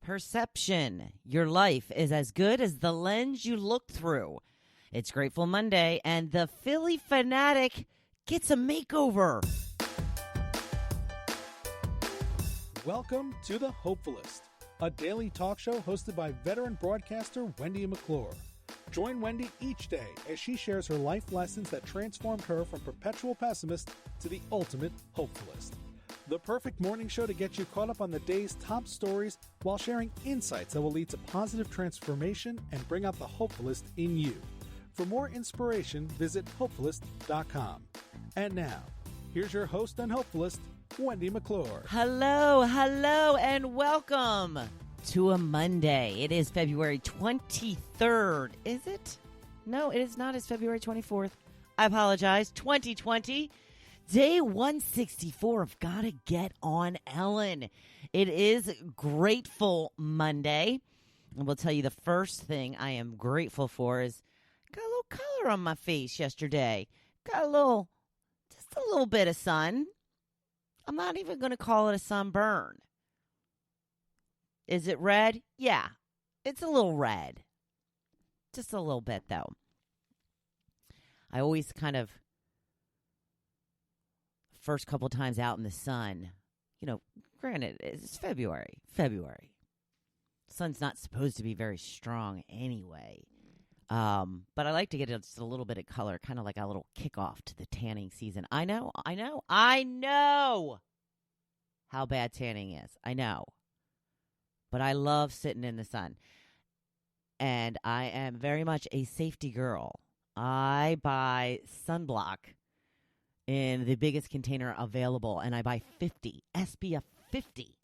Perception. Your life is as good as the lens you look through. It's Grateful Monday, and the Philly Phanatic gets a makeover. Welcome to the Hopefulist, a daily talk show hosted by veteran broadcaster Wendy McClure. Join Wendy each day as she shares her life lessons that transformed her from perpetual pessimist to the ultimate hopefulist. The perfect morning show to get you caught up on the day's top stories while sharing insights that will lead to positive transformation and bring out the hopefulist in you. For more inspiration, visit Hopefulist.com. And now, here's your host and hopefulist, Wendy McClure. Hello, and welcome to a Monday. It is February 23rd. Is it? No, it is not. It's February 24th. I apologize. 2020. Day 164 of Gotta Get on Ellen. It is Grateful Monday. And we'll tell you the first thing I am grateful for is got a little color on my face yesterday. Got just a little bit of sun. I'm not even going to call it a sunburn. Is it red? Yeah, it's a little red. Just a little bit, though. I always kind of, first couple times out in the sun, granted, it's February. Sun's not supposed to be very strong anyway. But I like to get just a little bit of color, kind of like a little kickoff to the tanning season. I know how bad tanning is. I know. But I love sitting in the sun. And I am very much a safety girl. I buy sunblock in the biggest container available, and I buy 50, SPF 50.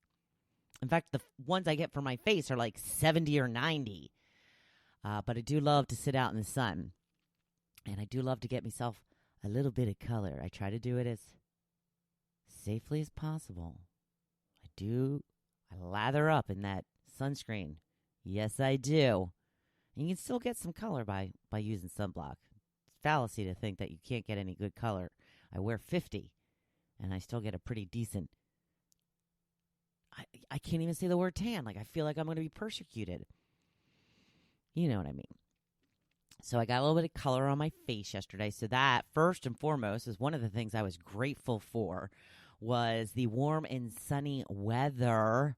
In fact, the ones I get for my face are like 70 or 90. But I do love to sit out in the sun, and I do love to get myself a little bit of color. I try to do it as safely as possible. I lather up in that sunscreen. Yes, I do. And you can still get some color by using sunblock. It's fallacy to think that you can't get any good color. I wear 50, and I still get a pretty decent, I can't even say the word tan. Like, I feel like I'm going to be persecuted. You know what I mean. So I got a little bit of color on my face yesterday. So that, first and foremost, is one of the things I was grateful for, was the warm and sunny weather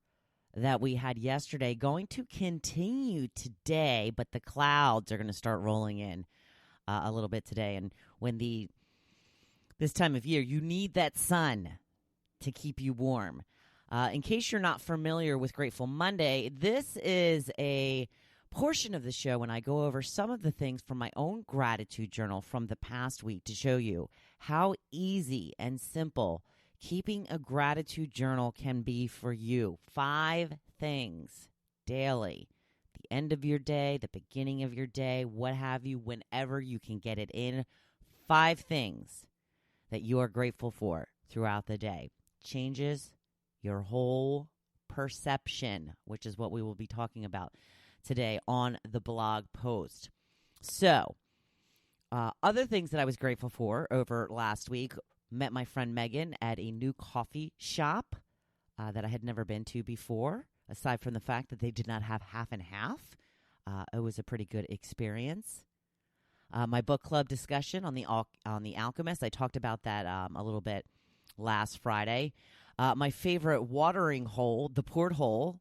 that we had yesterday. Going to continue today, but the clouds are going to start rolling in a little bit today. And when this time of year, you need that sun to keep you warm. In case you're not familiar with Grateful Monday, this is a portion of the show when I go over some of the things from my own gratitude journal from the past week to show you how easy and simple keeping a gratitude journal can be for you. 5 things daily. The end of your day, the beginning of your day, what have you, whenever you can get it in. 5 things that you are grateful for throughout the day. Changes your whole perception, which is what we will be talking about today on the blog post. So, other things that I was grateful for over last week, met my friend Megan at a new coffee shop that I had never been to before, aside from the fact that they did not have half and half. It was a pretty good experience. My book club discussion on the Alchemist, I talked about that a little bit last Friday. My favorite watering hole, the porthole,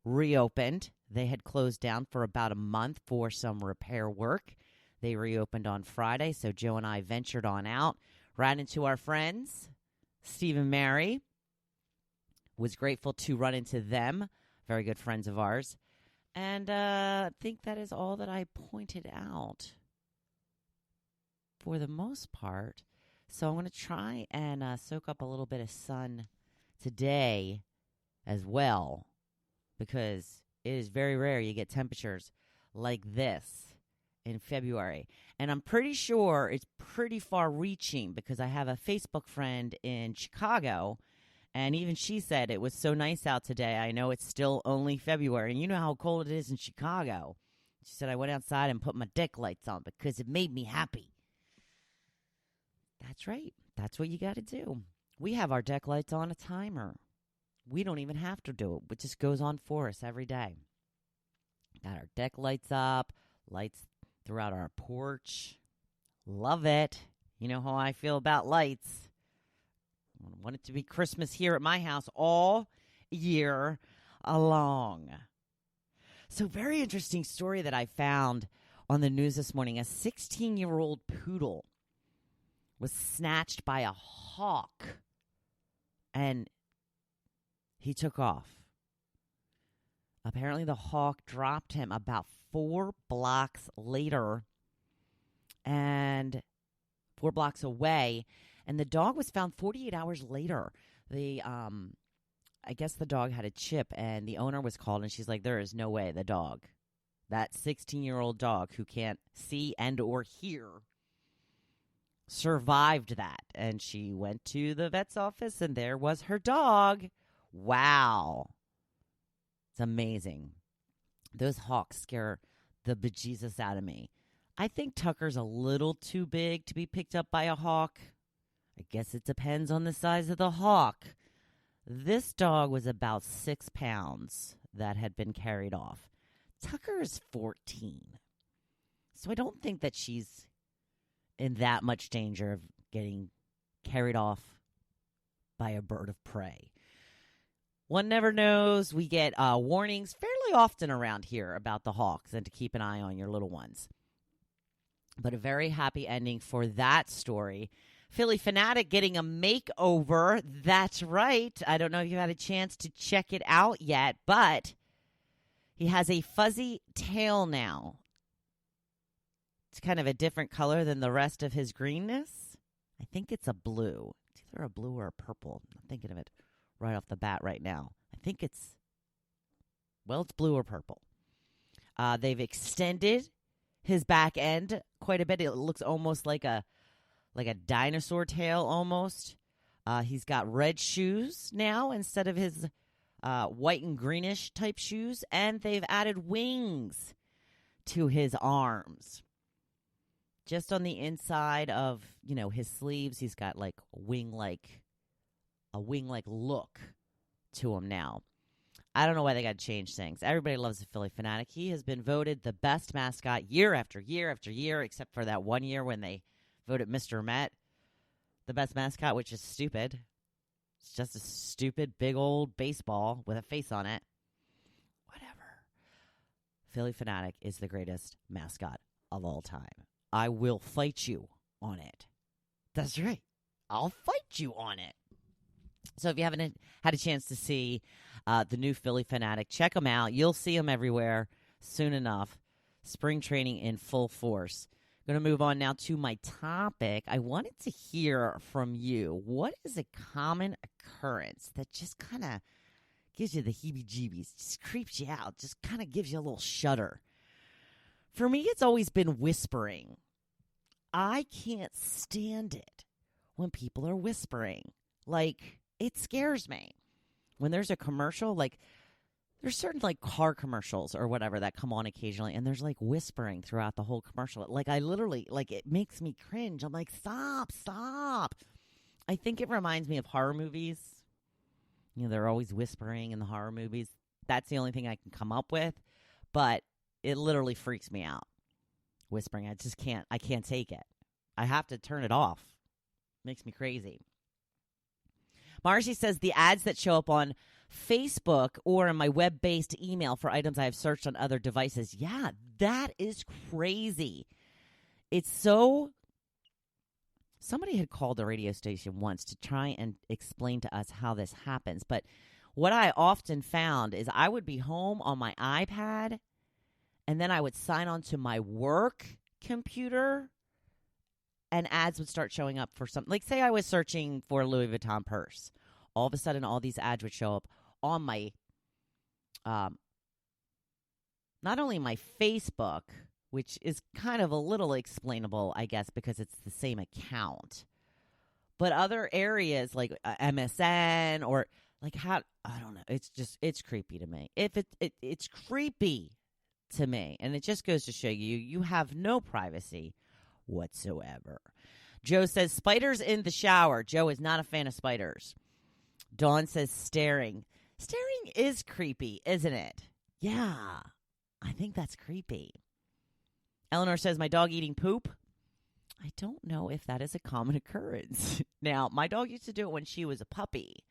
reopened. They had closed down for about a month for some repair work. They reopened on Friday, so Joe and I ventured on out, ran into our friends, Steve and Mary. Was grateful to run into them, very good friends of ours. And I think that is all that I pointed out for the most part. So I'm going to try and soak up a little bit of sun today as well, because it is very rare you get temperatures like this in February. And I'm pretty sure it's pretty far-reaching because I have a Facebook friend in Chicago, and even she said it was so nice out today. I know it's still only February, and you know how cold it is in Chicago. She said I went outside and put my deck lights on because it made me happy. That's right. That's what you got to do. We have our deck lights on a timer. We don't even have to do it. It just goes on for us every day. Got our deck lights up, lights throughout our porch. Love it. You know how I feel about lights. I want it to be Christmas here at my house all year long. So very interesting story that I found on the news this morning. A 16-year-old poodle was snatched by a hawk, and he took off. Apparently, the hawk dropped him about 4 blocks later and 4 blocks away, and the dog was found 48 hours later. I guess the dog had a chip, and the owner was called, and she's like, there is no way the dog, that 16-year-old dog who can't see and or hear, survived that. And she went to the vet's office, and there was her dog. Wow. It's amazing. Those hawks scare the bejesus out of me. I think Tucker's a little too big to be picked up by a hawk. I guess it depends on the size of the hawk. This dog was about 6 pounds that had been carried off. Tucker is 14. So I don't think that she's in that much danger of getting carried off by a bird of prey. One never knows. We get warnings fairly often around here about the hawks and to keep an eye on your little ones. But a very happy ending for that story. Philly Phanatic getting a makeover. That's right. I don't know if you've had a chance to check it out yet, but he has a fuzzy tail now. It's kind of a different color than the rest of his greenness. I think it's a blue. It's either a blue or a purple. I'm thinking of it right off the bat right now. I think it's blue or purple. They've extended his back end quite a bit. It looks almost like a dinosaur tail almost. He's got red shoes now instead of his white and greenish type shoes, and they've added wings to his arms. Just on the inside of, his sleeves, he's got like a wing-like look to him now. I don't know why they got to change things. Everybody loves the Philly Phanatic. He has been voted the best mascot year after year after year, except for that one year when they voted Mr. Met the best mascot, which is stupid. It's just a stupid big old baseball with a face on it. Whatever. Philly Phanatic is the greatest mascot of all time. I will fight you on it. That's right. I'll fight you on it. So if you haven't had a chance to see the new Philly Phanatic, check them out. You'll see them everywhere soon enough. Spring training in full force. Going to move on now to my topic. I wanted to hear from you. What is a common occurrence that just kind of gives you the heebie-jeebies, just creeps you out, just kind of gives you a little shudder? For me, it's always been whispering. I can't stand it when people are whispering. Like, it scares me. When there's a commercial, like, there's certain, like, car commercials or whatever that come on occasionally, and there's, like, whispering throughout the whole commercial. Like, I literally, like, it makes me cringe. I'm like, stop. I think it reminds me of horror movies. They're always whispering in the horror movies. That's the only thing I can come up with. But it literally freaks me out. Whispering, I can't take it. I have to turn it off. Makes me crazy. Marcy says the ads that show up on Facebook or in my web-based email for items I have searched on other devices. Yeah, that is crazy. It's so... Somebody had called the radio station once to try and explain to us how this happens. But what I often found is I would be home on my iPad, and then I would sign on to my work computer, and ads would start showing up for something. Like, say I was searching for a Louis Vuitton purse. All of a sudden, all these ads would show up on my, not only my Facebook, which is kind of a little explainable, I guess, because it's the same account, but other areas like MSN or like I don't know. It's creepy to me. If it's creepy to me, and it just goes to show you have no privacy whatsoever. Joe says spiders in the shower. Joe is not a fan of spiders. Dawn says staring. Staring is creepy, isn't it? Yeah, I think that's creepy. Eleanor says, my dog eating poop. I don't know if that is a common occurrence. Now, my dog used to do it when she was a puppy.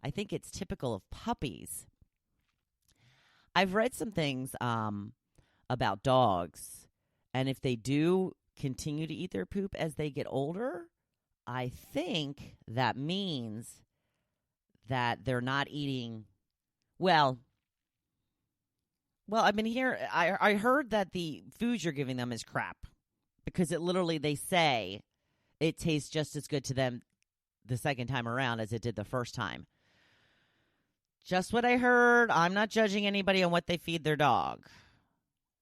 I think it's typical of puppies. I've read some things about dogs, and if they do continue to eat their poop as they get older, I think that means that they're not eating well. I've been here. I heard that the food you're giving them is crap because they say it tastes just as good to them the second time around as it did the first time. Just what I heard. I'm not judging anybody on what they feed their dog.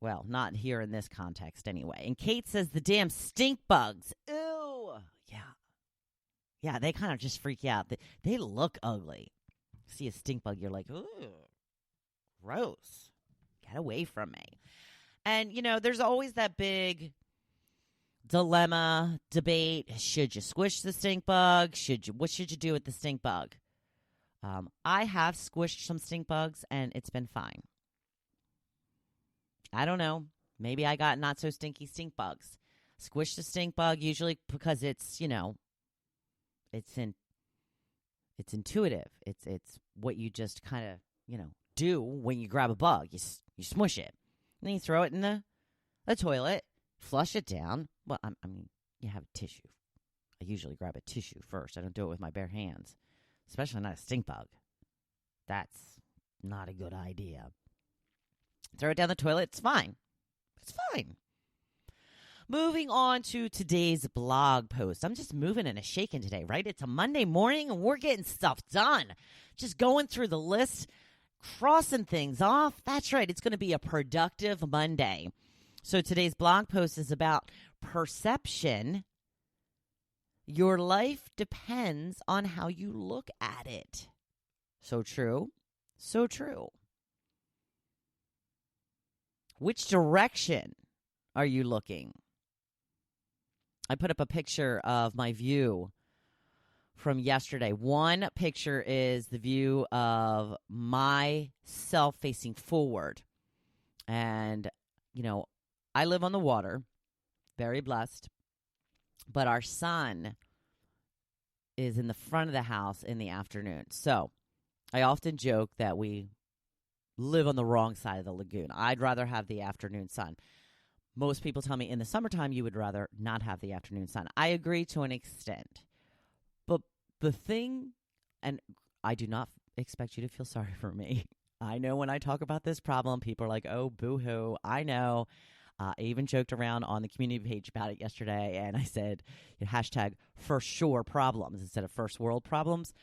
Well, not here in this context anyway. And Kate says the damn stink bugs. Ew. Yeah. Yeah, they kind of just freak you out. They look ugly. See a stink bug, you're like, ooh, gross. Get away from me. And, there's always that big dilemma, debate. Should you squish the stink bug? What should you do with the stink bug? I have squished some stink bugs, and it's been fine. I don't know. Maybe I got not so stinky stink bugs. Squish the stink bug, usually because it's, it's intuitive. It's what you just kind of, do when you grab a bug. You smush it. And then you throw it in the toilet, flush it down. Well, I mean, you have a tissue. I usually grab a tissue first. I don't do it with my bare hands. Especially not a stink bug. That's not a good idea. Throw it down the toilet. It's fine. It's fine. Moving on to today's blog post. I'm just moving and a shaking today, right? It's a Monday morning and we're getting stuff done. Just going through the list, crossing things off. That's right. It's going to be a productive Monday. So today's blog post is about perception. Your life depends on how you look at it. So true. So true. Which direction are you looking? I put up a picture of my view from yesterday. One picture is the view of myself facing forward. And, I live on the water, very blessed. But our son is in the front of the house in the afternoon. So I often joke that we live on the wrong side of the lagoon. I'd rather have the afternoon sun. Most people tell me in the summertime you would rather not have the afternoon sun. I agree to an extent. But the thing, and I do not expect you to feel sorry for me. I know when I talk about this problem, people are like, oh, boo-hoo. I know. I even joked around on the community page about it yesterday, and I said, hashtag for sure problems instead of first world problems.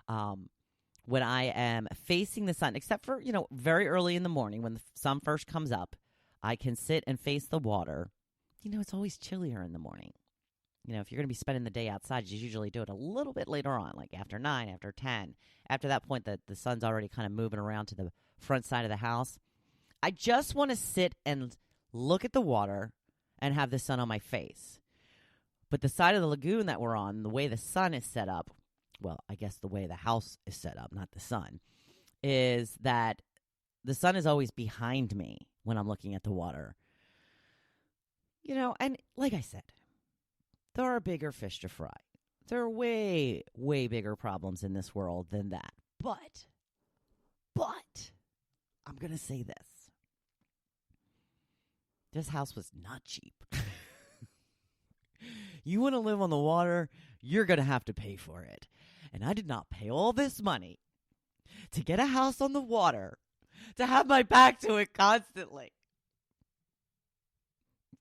When I am facing the sun, except for, very early in the morning when the sun first comes up, I can sit and face the water. It's always chillier in the morning. If you're going to be spending the day outside, you usually do it a little bit later on, like after 9, after 10. After that point, the sun's already kind of moving around to the front side of the house. I just want to sit and look at the water and have the sun on my face. But the side of the lagoon that we're on, the way the sun is set up, well, I guess the way the house is set up, not the sun, is that the sun is always behind me when I'm looking at the water. And like I said, there are bigger fish to fry. There are way, way bigger problems in this world than that. But, I'm going to say this. This house was not cheap. You want to live on the water, you're going to have to pay for it. And I did not pay all this money to get a house on the water, to have my back to it constantly.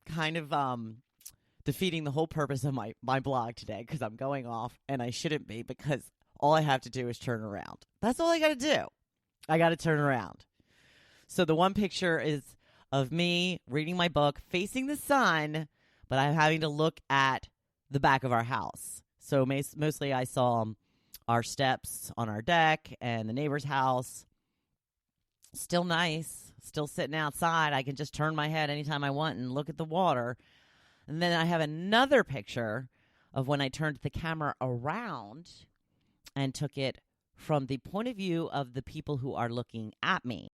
Kind of defeating the whole purpose of my blog today because I'm going off and I shouldn't be because all I have to do is turn around. That's all I got to do. I got to turn around. So the one picture is of me reading my book, facing the sun, but I'm having to look at the back of our house. So mostly I saw our steps on our deck and the neighbor's house. Still nice. Still sitting outside. I can just turn my head anytime I want and look at the water. And then I have another picture of when I turned the camera around and took it from the point of view of the people who are looking at me.